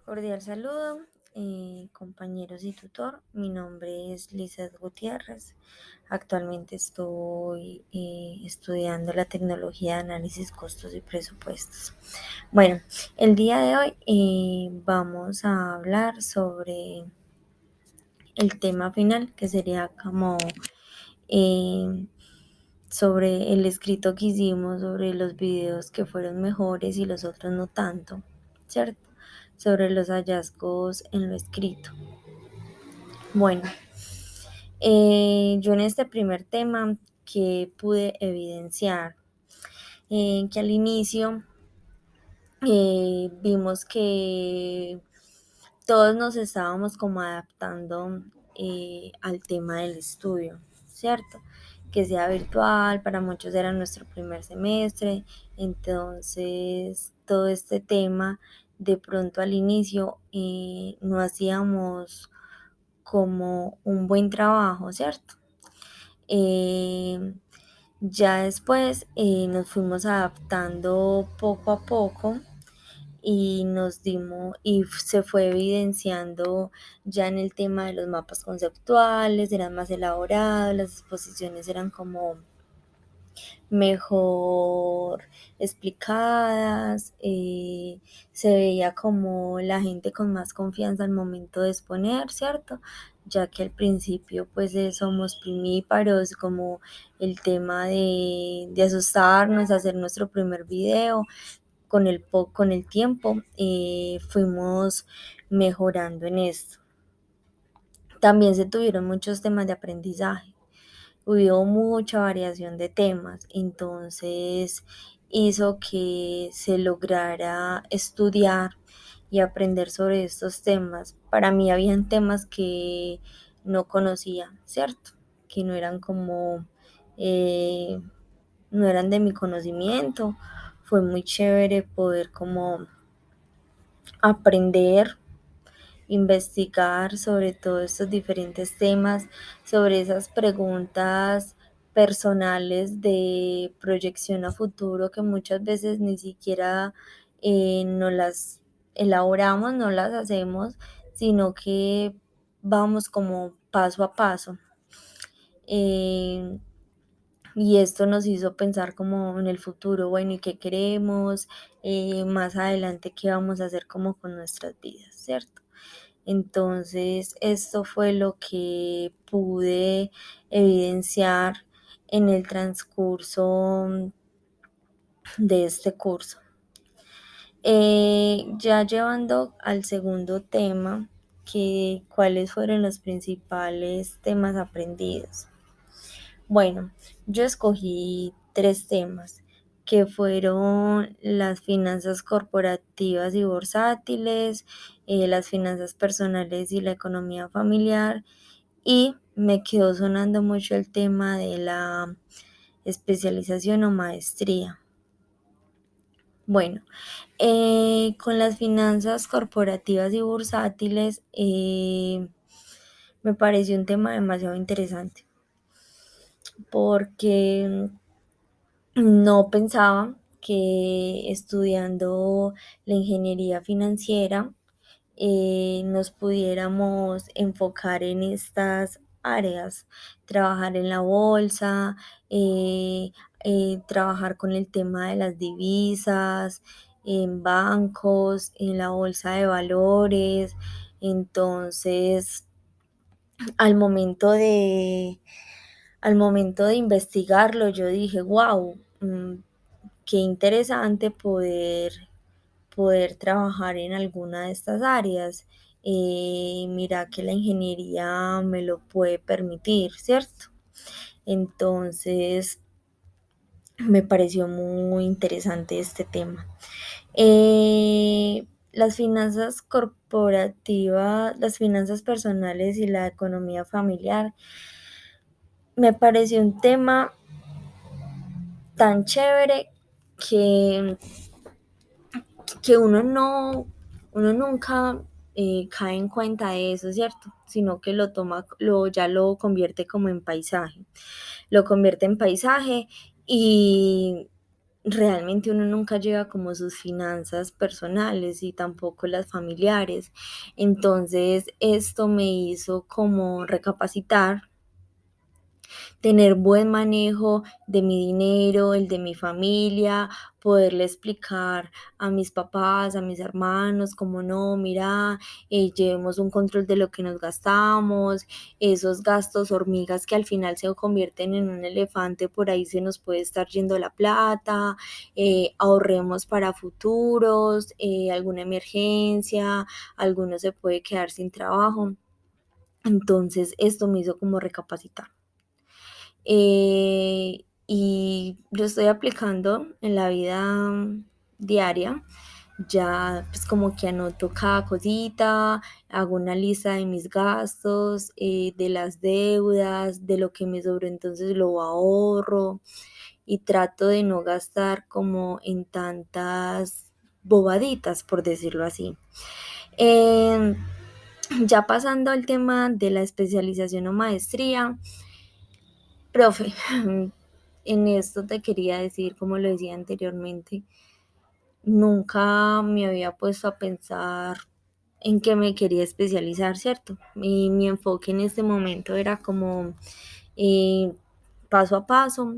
Cordial saludo, compañeros y tutor. Mi nombre es Lizeth Gutiérrez. Actualmente estoy estudiando la tecnología de análisis, costos y presupuestos. Bueno, el día de hoy vamos a hablar sobre el tema final, que sería como eh, sobre el escrito que hicimos, sobre los videos que fueron mejores y los otros no tanto, ¿cierto? Sobre los hallazgos en lo escrito. Bueno, yo en este primer tema que pude evidenciar, que al inicio vimos que todos nos estábamos como adaptando al tema del estudio, ¿cierto? Que sea virtual, para muchos era nuestro primer semestre, entonces todo este tema de pronto al inicio no hacíamos como un buen trabajo, ¿cierto? Eh, ya después nos fuimos adaptando poco a poco y nos dimos y se fue evidenciando ya en el tema de los mapas conceptuales, eran más elaborados, las exposiciones eran como mejor explicadas, se veía como la gente con más confianza al momento de exponer, ¿cierto? Ya que al principio pues somos primíparos, como el tema de asustarnos, hacer nuestro primer video, con el tiempo fuimos mejorando en esto. También se tuvieron muchos temas de aprendizaje, hubo mucha variación de temas, entonces hizo que se lograra estudiar y aprender sobre estos temas. Para mí habían temas que no conocía, ¿cierto? Que no eran como, eh, no eran de mi conocimiento. Fue muy chévere poder como aprender, investigar sobre todos estos diferentes temas, sobre esas preguntas personales de proyección a futuro que muchas veces ni siquiera no las elaboramos, no las hacemos, sino que vamos como paso a paso. Eh, y esto nos hizo pensar como en el futuro, bueno, ¿y qué queremos? Más adelante, ¿qué vamos a hacer como con nuestras vidas, cierto? Entonces, esto fue lo que pude evidenciar en el transcurso de este curso. Ya llevando al segundo tema, que cuáles fueron los principales temas aprendidos. Bueno, yo escogí tres temas que fueron las finanzas corporativas y bursátiles, las finanzas personales y la economía familiar, y me quedó sonando mucho el tema de la especialización o maestría. Bueno, con las finanzas corporativas y bursátiles me pareció un tema demasiado interesante porque no pensaba que estudiando la ingeniería financiera nos pudiéramos enfocar en estas áreas, trabajar en la bolsa, eh, trabajar con el tema de las divisas, en bancos, en la bolsa de valores. Entonces, al momento de, al momento de investigarlo, yo dije, wow, qué interesante poder trabajar en alguna de estas áreas. Mira que la ingeniería me lo puede permitir, ¿cierto? Entonces, me pareció muy interesante este tema. Las finanzas corporativas, las finanzas personales y la economía familiar me pareció un tema tan chévere que que uno nunca cae en cuenta de eso, ¿cierto? Sino que lo toma, ya lo convierte como en paisaje. Lo convierte en paisaje y, realmente uno nunca lleva como sus finanzas personales y tampoco las familiares. Entonces esto me hizo como recapacitar, tener buen manejo de mi dinero, el de mi familia, poderle explicar a mis papás, a mis hermanos, como no, mira, llevemos un control de lo que nos gastamos, esos gastos hormigas que al final se convierten en un elefante, por ahí se nos puede estar yendo la plata, ahorremos para futuros, alguna emergencia, alguno se puede quedar sin trabajo. Entonces esto me hizo como recapacitar. Y lo estoy aplicando en la vida diaria. Ya pues como que anoto cada cosita, hago una lista de mis gastos, de las deudas, de lo que me sobró, entonces lo ahorro y trato de no gastar como en tantas bobaditas, por decirlo así. Eh, ya pasando al tema de la especialización o maestría, profe, en esto te quería decir, como lo decía anteriormente, nunca me había puesto a pensar en qué me quería especializar, ¿cierto? Mi enfoque en este momento era como eh, paso a paso,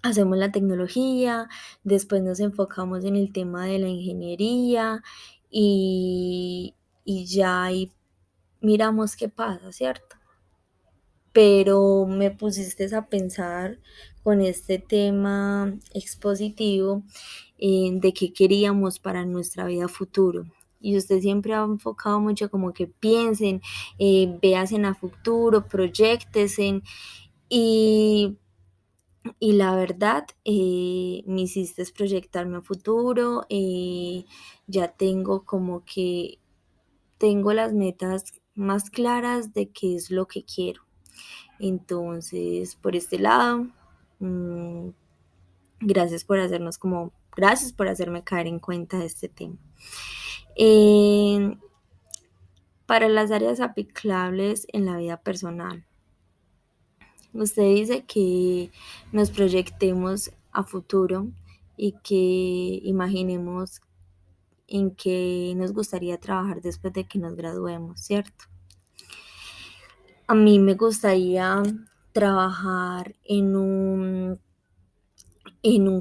hacemos la tecnología, después nos enfocamos en el tema de la ingeniería y, y ya ahí miramos qué pasa, ¿cierto? Pero me pusiste a pensar con este tema expositivo de qué queríamos para nuestra vida futuro. Y usted siempre ha enfocado mucho como que piensen, véasen a futuro, proyectesen y, y la verdad me hiciste proyectarme a futuro, ya tengo como que tengo las metas más claras de qué es lo que quiero. Entonces, por este lado, mmm, gracias por hacerme caer en cuenta de este tema. Eh, para las áreas aplicables en la vida personal, usted dice que nos proyectemos a futuro y que imaginemos en qué nos gustaría trabajar después de que nos graduemos, ¿cierto? A mí me gustaría trabajar en un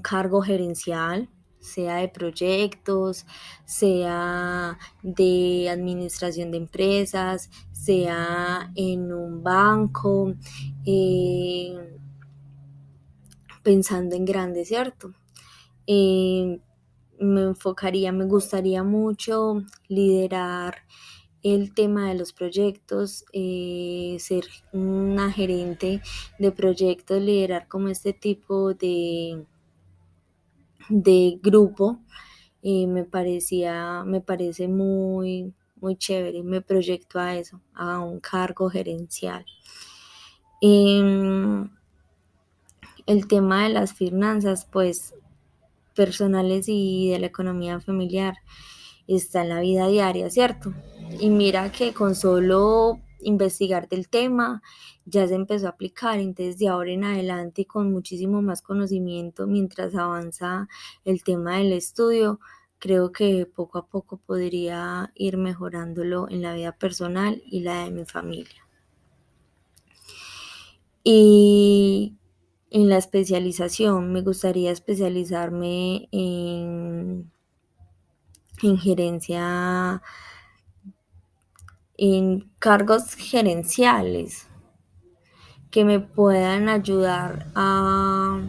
cargo gerencial, sea de proyectos, sea de administración de empresas, sea en un banco, eh, pensando en grande, ¿cierto? Eh, me gustaría mucho liderar el tema de los proyectos, ser una gerente de proyectos, liderar como este tipo de grupo, me parece muy, muy chévere, me proyecto a eso, a un cargo gerencial. Em, el tema de las finanzas, pues personales y de la economía familiar, está en la vida diaria, ¿cierto? Y mira que con solo investigar del tema ya se empezó a aplicar, entonces de ahora en adelante y con muchísimo más conocimiento mientras avanza el tema del estudio, creo que poco a poco podría ir mejorándolo en la vida personal y la de mi familia. Y en la especialización, me gustaría especializarme en gerencia, en cargos gerenciales que me puedan ayudar a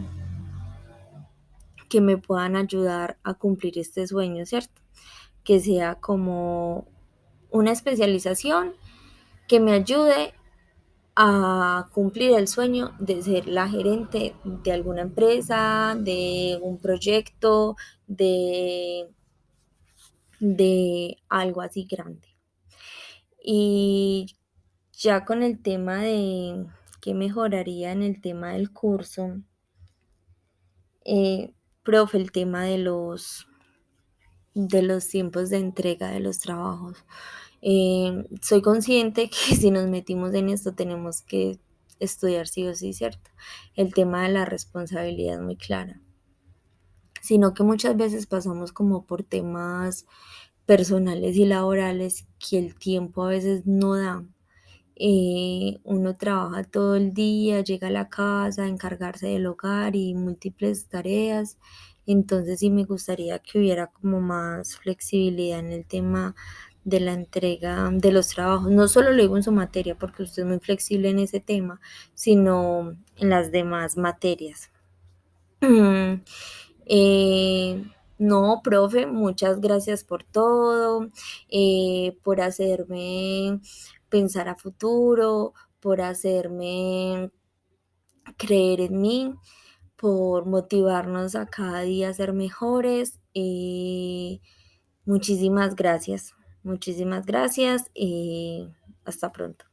cumplir este sueño, ¿cierto? Que sea como una especialización que me ayude a cumplir el sueño de ser la gerente de alguna empresa, de un proyecto, de algo así grande. Y ya con el tema de qué mejoraría en el tema del curso, profe, el tema de los tiempos de entrega de los trabajos. Soy consciente que si nos metimos en esto tenemos que estudiar sí o sí, ¿cierto? El tema de la responsabilidad es muy clara. sino que muchas veces pasamos como por temas personales y laborales que el tiempo a veces no da. Uno trabaja todo el día, llega a la casa a encargarse del hogar y múltiples tareas. Entonces sí me gustaría que hubiera como más flexibilidad en el tema de la entrega de los trabajos. No solo lo digo en su materia, porque usted es muy flexible en ese tema, sino en las demás materias. Mm, no, profe, muchas gracias por todo, por hacerme pensar a futuro, por hacerme creer en mí, por motivarnos a cada día a ser mejores. Muchísimas gracias, muchísimas gracias y hasta pronto.